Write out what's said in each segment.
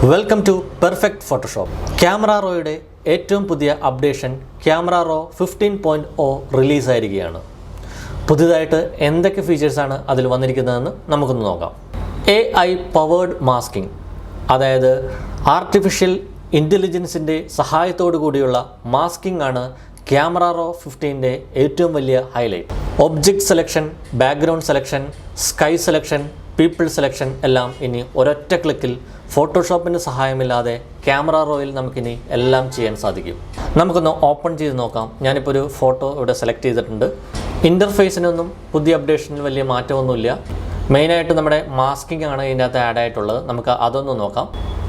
Welcome to perfect Photoshop. ക്യാമറാറോയുടെ ഏറ്റവും പുതിയ അപ്ഡേഷൻ ക്യാമറാറോ 15.0 റിലീസായിരിക്കുകയാണ്. പുതിയതായിട്ട് എന്തൊക്കെ ഫീച്ചേഴ്സാണ് അതിൽ വന്നിരിക്കുന്നതെന്ന് നമുക്കൊന്ന് നോക്കാം. AI പവേർഡ് മാസ്കിംഗ്, അതായത് ആർട്ടിഫിഷ്യൽ ഇൻ്റലിജൻസിൻ്റെ സഹായത്തോടു കൂടിയുള്ള മാസ്കിംഗ് ആണ് ക്യാമറാറോ 15ൻ്റെ ഏറ്റവും വലിയ highlight. Object selection, background selection, sky selection, people selection എല്ലാം ഇനി ഒരൊറ്റ ക്ലിക്കിൽ ഫോട്ടോഷോപ്പിൻ്റെ സഹായമില്ലാതെ ക്യാമറാറോയിൽ നമുക്കിനി എല്ലാം ചെയ്യാൻ സാധിക്കും. നമുക്കൊന്ന് ഓപ്പൺ ചെയ്ത് നോക്കാം. ഞാനിപ്പോൾ ഒരു ഫോട്ടോ ഇവിടെ സെലക്ട് ചെയ്തിട്ടുണ്ട്. ഇൻ്റർഫേസിനൊന്നും പുതിയ അപ്ഡേഷനിൽ വലിയ മാറ്റമൊന്നുമില്ല. മെയിനായിട്ട് നമ്മുടെ മാസ്കിംഗ് ആണ് ഇതിനകത്ത് ആഡ് ആയിട്ടുള്ളത്. നമുക്ക് അതൊന്ന് നോക്കാം.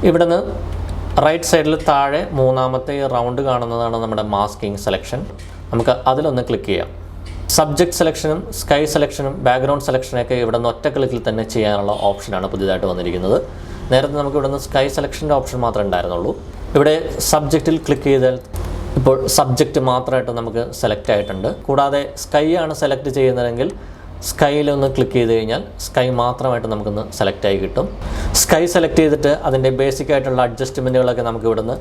ഇവിടെ നിന്ന് റൈറ്റ് സൈഡിൽ താഴെ മൂന്നാമത്തെ റൗണ്ട് കാണുന്നതാണ് നമ്മുടെ മാസ്കിംഗ് സെലക്ഷൻ. നമുക്ക് അതിലൊന്ന് ക്ലിക്ക് ചെയ്യാം. സബ്ജക്റ്റ് സെലക്ഷനും സ്കൈ സെലക്ഷനും ബാക്ക്ഗ്രൗണ്ട് സെലക്ഷനൊക്കെ ഇവിടെ നിന്ന് ഒറ്റ ക്ലിക്കിൽ തന്നെ ചെയ്യാനുള്ള ഓപ്ഷനാണ് പുതിയതായിട്ട് വന്നിരിക്കുന്നത്. നേരത്തെ നമുക്ക് ഇവിടെ നിന്ന് സ്കൈ സെലക്ഷൻ്റെ ഓപ്ഷൻ മാത്രമേ ഉണ്ടായിരുന്നുള്ളൂ. ഇവിടെ സബ്ജക്റ്റിൽ ക്ലിക്ക് ചെയ്താൽ ഇപ്പോൾ സബ്ജക്റ്റ് മാത്രമായിട്ട് നമുക്ക് സെലക്ട് ആയിട്ടുണ്ട്. കൂടാതെ സ്കൈ ആണ് സെലക്ട് ചെയ്യുന്നതെങ്കിൽ സ്കൈയിലൊന്ന് ക്ലിക്ക് ചെയ്ത് കഴിഞ്ഞാൽ സ്കൈ മാത്രമായിട്ട് നമുക്കൊന്ന് സെലക്ട് ആയി കിട്ടും. സ്കൈ സെലക്ട് ചെയ്തിട്ട് അതിൻ്റെ ബേസിക് ആയിട്ടുള്ള അഡ്ജസ്റ്റ്മെൻറ്റുകളൊക്കെ നമുക്ക് ഇവിടുന്ന്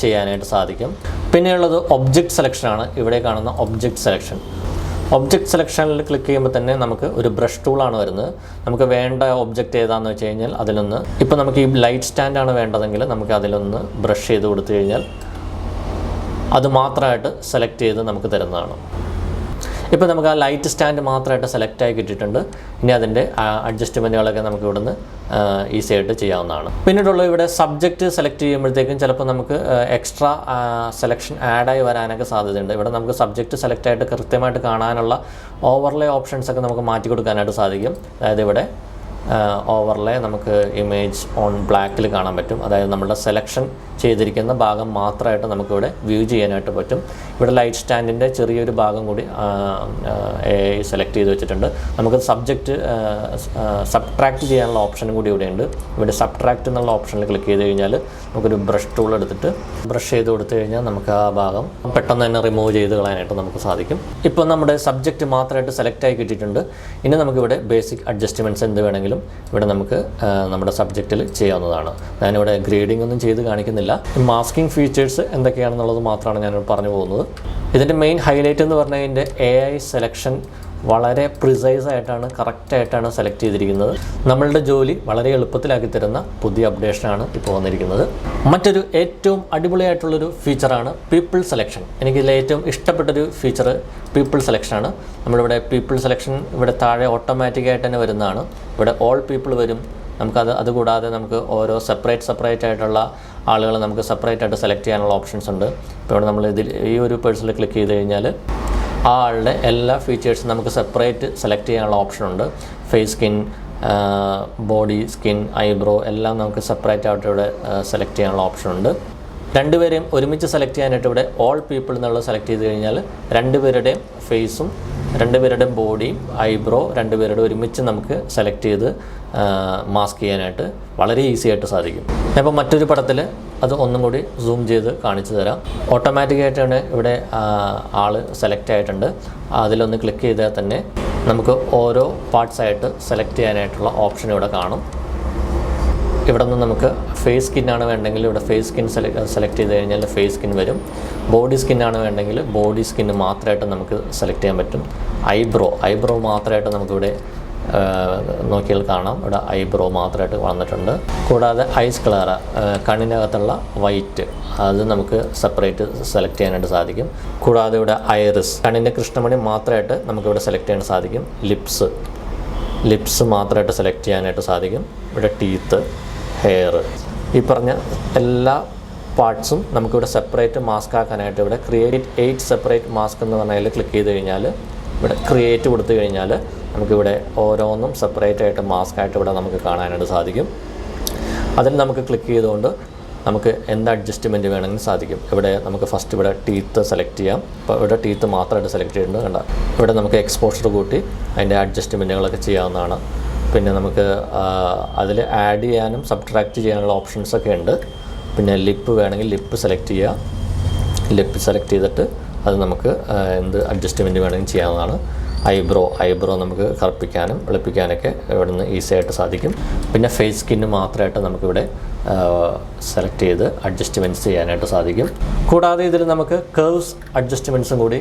ചെയ്യാനായിട്ട് സാധിക്കും. പിന്നെയുള്ളത് ഒബ്ജക്റ്റ് സെലക്ഷനാണ്. ഇവിടെ കാണുന്ന ഒബ്ജക്റ്റ് സെലക്ഷൻ. ഒബ്ജക്റ്റ് സെലക്ഷനിൽ ക്ലിക്ക് ചെയ്യുമ്പോൾ തന്നെ നമുക്ക് ഒരു ബ്രഷ് ടൂളാണ് വരുന്നത്. നമുക്ക് വേണ്ട ഒബ്ജക്റ്റ് ഏതാണെന്ന് വെച്ച് കഴിഞ്ഞാൽ അതിലൊന്ന്, ഇപ്പോൾ നമുക്ക് ഈ ലൈറ്റ് സ്റ്റാൻഡാണ് വേണ്ടതെങ്കിൽ നമുക്ക് അതിലൊന്ന് ബ്രഷ് ചെയ്ത് കൊടുത്തു കഴിഞ്ഞാൽ അത് മാത്രമായിട്ട് സെലക്ട് ചെയ്ത് നമുക്ക് തരുന്നതാണ്. ഇപ്പോൾ നമുക്ക് ആ ലൈറ്റ് സ്റ്റാൻഡ് മാത്രമായിട്ട് സെലക്ട് ആയി കിട്ടിയിട്ടുണ്ട്. ഇനി അതിൻ്റെ അഡ്ജസ്റ്റ്മെൻറ്റുകളൊക്കെ നമുക്ക് ഇവിടുന്ന് ഈസി ആയിട്ട് ചെയ്യാവുന്നതാണ്. പിന്നീടുള്ള ഇവിടെ സബ്ജക്റ്റ് സെലക്ട് ചെയ്യുമ്പോഴത്തേക്കും ചിലപ്പോൾ നമുക്ക് എക്സ്ട്രാ സെലക്ഷൻ ആഡായി വരാനൊക്കെ സാധ്യതയുണ്ട്. ഇവിടെ നമുക്ക് സബ്ജക്റ്റ് സെലക്ട് ആയിട്ട് കൃത്യമായിട്ട് കാണാനുള്ള ഓവർലേ ഓപ്ഷൻസൊക്കെ നമുക്ക് മാറ്റി കൊടുക്കാനായിട്ട് സാധിക്കും. അതായത് ഇവിടെ ഓവർലേ നമുക്ക് ഇമേജ് ഓൺ ബ്ലാക്കിൽ കാണാൻ പറ്റും. അതായത് നമ്മുടെ സെലക്ഷൻ ചെയ്തിരിക്കുന്ന ഭാഗം മാത്രമായിട്ട് നമുക്കിവിടെ വ്യൂ ചെയ്യാനായിട്ട് പറ്റും. ഇവിടെ ലൈറ്റ് സ്റ്റാൻഡിൻ്റെ ചെറിയൊരു ഭാഗം കൂടി സെലക്ട് ചെയ്ത് വെച്ചിട്ടുണ്ട്. നമുക്ക് സബ്ജക്റ്റ് സബ്ട്രാക്റ്റ് ചെയ്യാനുള്ള ഓപ്ഷനും കൂടി ഇവിടെയുണ്ട്. ഇവിടെ സബ്ട്രാക്റ്റ് എന്നുള്ള ഓപ്ഷനിൽ ക്ലിക്ക് ചെയ്ത് കഴിഞ്ഞാൽ നമുക്കൊരു ബ്രഷ് ടൂൾ എടുത്തിട്ട് ബ്രഷ് ചെയ്ത് കൊടുത്തു കഴിഞ്ഞാൽ നമുക്ക് ആ ഭാഗം പെട്ടെന്ന് തന്നെ റിമൂവ് ചെയ്ത് കളയാനായിട്ട് നമുക്ക് സാധിക്കും. ഇപ്പോൾ നമ്മുടെ സബ്ജക്റ്റ് മാത്രമായിട്ട് സെലക്ട് ആയി കിട്ടിയിട്ടുണ്ട്. ഇനി നമുക്കിവിടെ ബേസിക് അഡ്ജസ്റ്റ്മെൻറ്റ്സ് എന്ത് വേണമെങ്കിലും ഇവിടെ നമുക്ക് നമ്മുടെ സബ്ജക്റ്റിൽ ചെയ്യാവുന്നതാണ്. ഞാനിവിടെ ഗ്രേഡിംഗ് ഒന്നും ചെയ്ത് കാണിക്കുന്നില്ല. മാസ്കിംഗ് ഫീച്ചേഴ്സ് എന്തൊക്കെയാണെന്നുള്ളത് മാത്രമാണ് ഞാൻ പറഞ്ഞു പോകുന്നത്. ഇതിൻ്റെ മെയിൻ ഹൈലൈറ്റ് എന്ന് പറഞ്ഞാൽ ഇതിൻ്റെ AI സെലക്ഷൻ വളരെ പ്രിസൈസ് ആയിട്ടാണ്, കറക്റ്റായിട്ടാണ് സെലക്ട് ചെയ്തിരിക്കുന്നത്. നമ്മളുടെ ജോലി വളരെ എളുപ്പത്തിലാക്കി തരുന്ന പുതിയ അപ്ഡേഷനാണ് ഇപ്പോൾ വന്നിരിക്കുന്നത്. മറ്റൊരു ഏറ്റവും അടിപൊളിയായിട്ടുള്ളൊരു ഫീച്ചറാണ് പീപ്പിൾ സെലക്ഷൻ. എനിക്കിതിൽ ഏറ്റവും ഇഷ്ടപ്പെട്ടൊരു ഫീച്ചർ പീപ്പിൾ സെലക്ഷനാണ്. നമ്മളിവിടെ പീപ്പിൾ സെലക്ഷൻ ഇവിടെ താഴെ ഓട്ടോമാറ്റിക്കായിട്ട് തന്നെ വരുന്നതാണ്. ഇവിടെ ഓൾ പീപ്പിൾ വരും. അതുകൂടാതെ നമുക്ക് ഓരോ സെപ്പറേറ്റ് ആയിട്ടുള്ള ആളുകൾ നമുക്ക് സെപ്പറേറ്റ് ആയിട്ട് സെലക്ട് ചെയ്യാനുള്ള ഓപ്ഷൻസ് ഉണ്ട്. ഇപ്പോൾ ഇവിടെ നമ്മൾ ഈ ഒരു പേഴ്സണിൽ ക്ലിക്ക് ചെയ്ത് കഴിഞ്ഞാൽ ആ ആളുടെ എല്ലാ ഫീച്ചേഴ്സും നമുക്ക് സെപ്പറേറ്റ് സെലക്ട് ചെയ്യാനുള്ള ഓപ്ഷനുണ്ട്. Face skin, body skin, eyebrow എല്ലാം നമുക്ക് സെപ്പറേറ്റ് ആയിട്ട് ഇവിടെ സെലക്ട് ചെയ്യാനുള്ള ഓപ്ഷനുണ്ട്. രണ്ടുപേരെയും ഒരുമിച്ച് സെലക്ട് ചെയ്യാനായിട്ട് ഇവിടെ ഓൾ പീപ്പിൾ എന്നുള്ളത് സെലക്ട് ചെയ്ത് കഴിഞ്ഞാൽ രണ്ടുപേരുടെയും ഫേസും രണ്ടുപേരുടെയും ബോഡിയും ഐബ്രോ രണ്ടുപേരുടെ ഒരുമിച്ച് നമുക്ക് സെലക്ട് ചെയ്ത് മാസ്ക് ചെയ്യാനായിട്ട് വളരെ ഈസി ആയിട്ട് സാധിക്കും. അപ്പോൾ മറ്റൊരു പടത്തിൽ അത് ഒന്നും കൂടി സൂം ചെയ്ത് കാണിച്ചു തരാം. ഓട്ടോമാറ്റിക്കായിട്ടാണ് ഇവിടെ ആൾ സെലക്ട് ആയിട്ടുണ്ട്. അതിലൊന്ന് ക്ലിക്ക് ചെയ്താൽ തന്നെ നമുക്ക് ഓരോ പാർട്സായിട്ട് സെലക്ട് ചെയ്യാനായിട്ടുള്ള ഓപ്ഷൻ ഇവിടെ കാണും. ഇവിടെ നിന്ന് നമുക്ക് ഫേസ് സ്കിന്നാണ് വേണ്ടെങ്കിൽ ഇവിടെ ഫേസ് സ്കിൻ സെലക്ട് ചെയ്ത് കഴിഞ്ഞാൽ ഫേസ് സ്കിൻ വരും. ബോഡി സ്കിന്നാണ് വേണ്ടെങ്കിൽ ബോഡി സ്കിന്ന് മാത്രമായിട്ട് നമുക്ക് സെലക്ട് ചെയ്യാൻ പറ്റും. ഐബ്രോ മാത്രമായിട്ട് നമുക്കിവിടെ നോക്കിയാൽ കാണാം. ഇവിടെ ഐബ്രോ മാത്രമായിട്ട് വന്നിട്ടുണ്ട്. കൂടാതെ ഐസ് കളർ, കണ്ണിനകത്തുള്ള വൈറ്റ്, അത് നമുക്ക് സെപ്പറേറ്റ് സെലക്ട് ചെയ്യാനായിട്ട് സാധിക്കും. കൂടാതെ ഇവിടെ ഐറിസ്, കണ്ണിൻ്റെ കൃഷ്ണമണി മാത്രമായിട്ട് നമുക്കിവിടെ സെലക്ട് ചെയ്യാൻ സാധിക്കും. ലിപ്സ് മാത്രമായിട്ട് സെലക്ട് ചെയ്യാനായിട്ട് സാധിക്കും. ഇവിടെ ടീത്ത്, ഹെയർ, ഈ പറഞ്ഞ എല്ലാ പാർട്സും നമുക്കിവിടെ സെപ്പറേറ്റ് മാസ്ക് ആക്കാനായിട്ട് ഇവിടെ ക്രിയേറ്റ് 8 സെപ്പറേറ്റ് മാസ്ക് എന്ന് പറഞ്ഞാൽ ക്ലിക്ക് ചെയ്ത് കഴിഞ്ഞാൽ ഇവിടെ ക്രിയേറ്റ് കൊടുത്തു കഴിഞ്ഞാൽ നമുക്കിവിടെ ഓരോന്നും സെപ്പറേറ്റ് ആയിട്ട് മാസ്ക് ആയിട്ട് ഇവിടെ നമുക്ക് കാണാനായിട്ട് സാധിക്കും. അതിൽ നമുക്ക് ക്ലിക്ക് ചെയ്തുകൊണ്ട് നമുക്ക് എന്ത് അഡ്ജസ്റ്റ്മെൻറ്റ് വേണമെങ്കിലും സാധിക്കും. ഇവിടെ നമുക്ക് ഫസ്റ്റ് ഇവിടെ ടീത്ത് സെലക്ട് ചെയ്യാം. ഇപ്പോൾ ഇവിടെ ടീത്ത് മാത്രമായിട്ട് സെലക്ട് ചെയ്തിട്ടുണ്ട്. കണ്ട ഇവിടെ നമുക്ക് എക്സ്പോഷർ കൂട്ടി അതിൻ്റെ അഡ്ജസ്റ്റ്മെൻറ്റുകളൊക്കെ ചെയ്യാവുന്നതാണ്. പിന്നെ നമുക്ക് അതിൽ ആഡ് ചെയ്യാനും സബ്ട്രാക്റ്റ് ചെയ്യാനുള്ള ഓപ്ഷൻസൊക്കെ ഉണ്ട്. പിന്നെ ലിപ്പ് വേണമെങ്കിൽ ലിപ്പ് സെലക്ട് ചെയ്യുക. ലിപ്പ് സെലക്ട് ചെയ്തിട്ട് അത് നമുക്ക് എന്ത് അഡ്ജസ്റ്റ്മെൻറ്റ് വേണമെങ്കിലും ചെയ്യാവുന്നതാണ്. ഐബ്രോ നമുക്ക് കറുപ്പിക്കാനും വെളുപ്പിക്കാനൊക്കെ ഇവിടെ നിന്ന് ഈസി ആയിട്ട് സാധിക്കും. പിന്നെ ഫേസ് സ്കിന്ന് മാത്രമായിട്ട് നമുക്കിവിടെ സെലക്ട് ചെയ്ത് അഡ്ജസ്റ്റ്മെൻറ്റ്സ് ചെയ്യാനായിട്ട് സാധിക്കും. കൂടാതെ ഇതിൽ നമുക്ക് കർവ്സ് അഡ്ജസ്റ്റ്മെൻറ്റ്സും കൂടി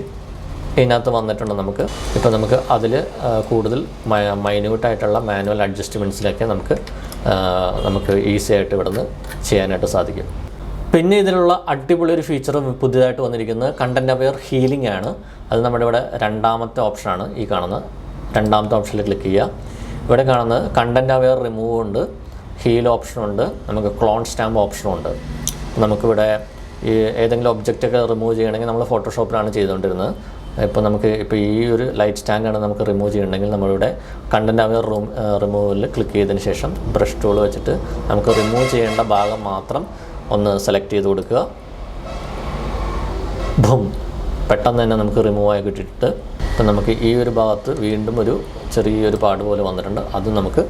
ഇതിനകത്ത് വന്നിട്ടുണ്ട്. നമുക്ക് അതിൽ കൂടുതൽ മൈന്യൂട്ടായിട്ടുള്ള മാനുവൽ അഡ്ജസ്റ്റ്മെൻറ്റ്സിലൊക്കെ നമുക്ക് ഈസി ആയിട്ട് ഇവിടെ നിന്ന് ചെയ്യാനായിട്ട് സാധിക്കും. പിന്നെ ഇതിലുള്ള അടിപൊളി ഒരു ഫീച്ചർ പുതിയതായിട്ട് വന്നിരിക്കുന്നത് കണ്ടൻറ് അവെയർ ഹീലിംഗ് ആണ്. അത് നമ്മുടെ ഇവിടെ രണ്ടാമത്തെ ഓപ്ഷനാണ്. ഈ കാണുന്ന രണ്ടാമത്തെ ഓപ്ഷനിൽ ക്ലിക്ക് ചെയ്യുക. ഇവിടെ കാണുന്നത് കണ്ടൻറ് അവെയർ റിമൂവ് ഉണ്ട്, ഹീൽ ഓപ്ഷനുണ്ട്, നമുക്ക് ക്ലോൺ സ്റ്റാമ്പ് ഓപ്ഷനുണ്ട്. നമുക്കിവിടെ ഈ ഏതെങ്കിലും ഒബ്ജക്റ്റൊക്കെ റിമൂവ് ചെയ്യണമെങ്കിൽ നമ്മൾ ഫോട്ടോഷോപ്പിലാണ് ചെയ്തുകൊണ്ടിരുന്നത്. ഇപ്പോൾ ഈ ഒരു ലൈറ്റ് സ്റ്റാൻഡാണ് നമുക്ക് റിമൂവ് ചെയ്യണമെങ്കിൽ നമ്മളിവിടെ കണ്ടൻറ് അവെയർ റിമൂവലിൽ ക്ലിക്ക് ചെയ്തതിന് ശേഷം ബ്രഷ് ടൂൾ വെച്ചിട്ട് നമുക്ക് റിമൂവ് ചെയ്യേണ്ട ഭാഗം മാത്രം ഒന്ന് സെലക്ട് ചെയ്ത് കൊടുക്കുക. ഭും, പെട്ടെന്ന് തന്നെ നമുക്ക് റിമൂവ് ആയി കിട്ടിയിട്ട് ഇപ്പം നമുക്ക് ഈ ഒരു ഭാഗത്ത് വീണ്ടും ഒരു ചെറിയൊരു പാട് പോലെ വന്നിട്ടുണ്ട്. അത് നമുക്ക്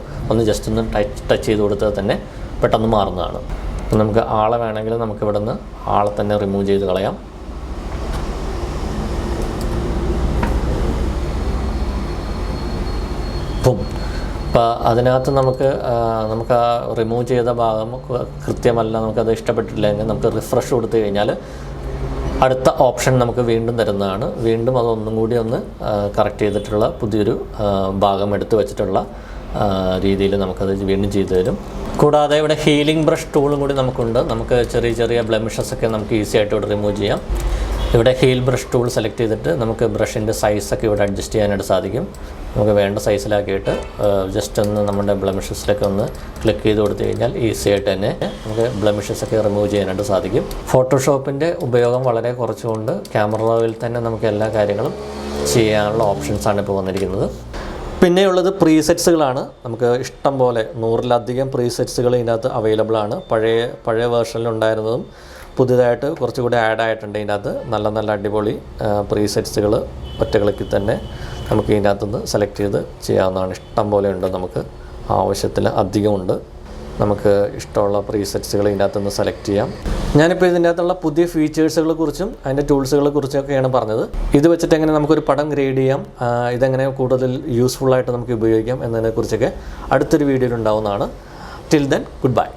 ജസ്റ്റ് ഒന്ന് ടച്ച് ചെയ്ത് കൊടുത്താൽ തന്നെ പെട്ടെന്ന് മാറുന്നതാണ്. അപ്പം നമുക്ക് ആളെ വേണമെങ്കിൽ നമുക്ക് ഇവിടെ നിന്ന് ആളെ തന്നെ റിമൂവ് ചെയ്ത് കളയാം. ഭും, അപ്പോൾ അതിനകത്ത് നമുക്ക് ആ റിമൂവ് ചെയ്ത ഭാഗം കൃത്യമല്ല, നമുക്കത് ഇഷ്ടപ്പെട്ടില്ലെങ്കിൽ നമുക്ക് റിഫ്രഷ് കൊടുത്തു കഴിഞ്ഞാൽ അടുത്ത ഓപ്ഷൻ നമുക്ക് വീണ്ടും തരുന്നതാണ്. വീണ്ടും അതൊന്നും കൂടി ഒന്ന് കറക്റ്റ് ചെയ്തിട്ടുള്ള പുതിയൊരു ഭാഗം എടുത്ത് വെച്ചിട്ടുള്ള രീതിയിൽ നമുക്കത് വീണ്ടും ചെയ്തു തരും. കൂടാതെ ഇവിടെ ഹീലിംഗ് ബ്രഷ് ടൂളും കൂടി നമുക്കുണ്ട്. നമുക്ക് ചെറിയ ബ്ലെമിഷസൊക്കെ നമുക്ക് ഈസി ആയിട്ട് ഇവിടെ റിമൂവ് ചെയ്യാം. ഇവിടെ ഹീൽ ബ്രഷ് ടൂൾ സെലക്ട് ചെയ്തിട്ട് നമുക്ക് ബ്രഷിൻ്റെ സൈസൊക്കെ ഇവിടെ അഡ്ജസ്റ്റ് ചെയ്യാനായിട്ട് സാധിക്കും. നമുക്ക് വേണ്ട സൈസിലാക്കിയിട്ട് ജസ്റ്റ് ഒന്ന് നമ്മുടെ ബ്ലെമിഷസിലൊക്കെ ഒന്ന് ക്ലിക്ക് ചെയ്ത് കൊടുത്തു കഴിഞ്ഞാൽ ഈസി ആയിട്ട് തന്നെ നമുക്ക് ബ്ലെമിഷസൊക്കെ റിമൂവ് ചെയ്യാനായിട്ട് സാധിക്കും. ഫോട്ടോഷോപ്പിൻ്റെ ഉപയോഗം വളരെ കുറച്ചുകൊണ്ട് ക്യാമറയിൽ തന്നെ നമുക്ക് എല്ലാ കാര്യങ്ങളും ചെയ്യാനുള്ള ഓപ്ഷൻസാണ് ഇപ്പോൾ വന്നിരിക്കുന്നത്. പിന്നെയുള്ളത് പ്രീസെറ്റ്സുകളാണ്. നമുക്ക് ഇഷ്ടം പോലെ 100-ലധികം പ്രീസെറ്റ്സുകൾ ഇതിനകത്ത് അവൈലബിൾ ആണ്. പഴയ വേർഷനിലുണ്ടായിരുന്നതും പുതിയതായിട്ട് കുറച്ചുകൂടി ആഡ് ആയിട്ടുണ്ട്. ഇതിനകത്ത് നല്ല അടിപൊളി പ്രീസെറ്റ്സുകൾ ഒറ്റ ക്ലിക്കിൽ തന്നെ നമുക്ക് ഇതിനകത്തുനിന്ന് സെലക്ട് ചെയ്ത് ചെയ്യാവുന്നതാണ്. ഇഷ്ടം പോലെ ഉണ്ട്, നമുക്ക് ആവശ്യത്തിൽ അധികമുണ്ട്. നമുക്ക് ഇഷ്ടമുള്ള പ്രീസെറ്റ്സുകൾ ഇതിനകത്തുനിന്ന് സെലക്ട് ചെയ്യാം. ഞാനിപ്പോൾ ഇതിൻ്റെ അകത്തുള്ള പുതിയ ഫീച്ചേഴ്സുകളെ കുറിച്ചും അതിൻ്റെ ടൂൾസുകളെ കുറിച്ചൊക്കെയാണ് പറഞ്ഞത്. ഇത് വെച്ചിട്ട് എങ്ങനെ നമുക്കൊരു പടം ഗ്രേഡ് ചെയ്യാം, ഇതെങ്ങനെ കൂടുതൽ യൂസ്ഫുള്ളായിട്ട് നമുക്ക് ഉപയോഗിക്കാം എന്നതിനെക്കുറിച്ചൊക്കെ അടുത്തൊരു വീഡിയോയിൽ ഉണ്ടാവുന്നതാണ്. Till then, good bye.